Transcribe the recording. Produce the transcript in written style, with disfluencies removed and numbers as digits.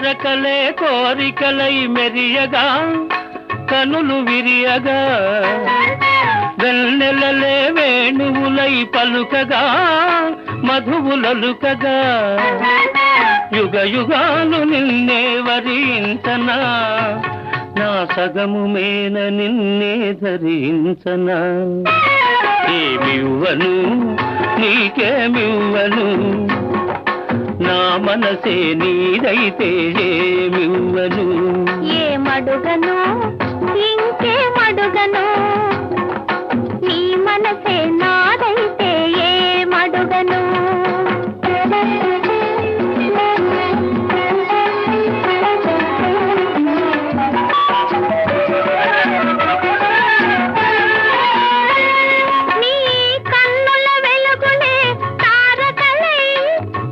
మరకలే కోరికలై మెరియగా కనులు విరియగా వెన్నెలలే వేణువులై పలుకగా మధువులలుకగా యుగ యుగాలు నిన్నే వరించనా నా సగము మేన నిన్నే ధరించనా ఏమివ్వను నీకేమివ్వను నా మనసే నీదైతే ఏమివ్వను ఏమడుగను ఇంకేమడుగను నీ మనసే నాదైతే ఏమడుగను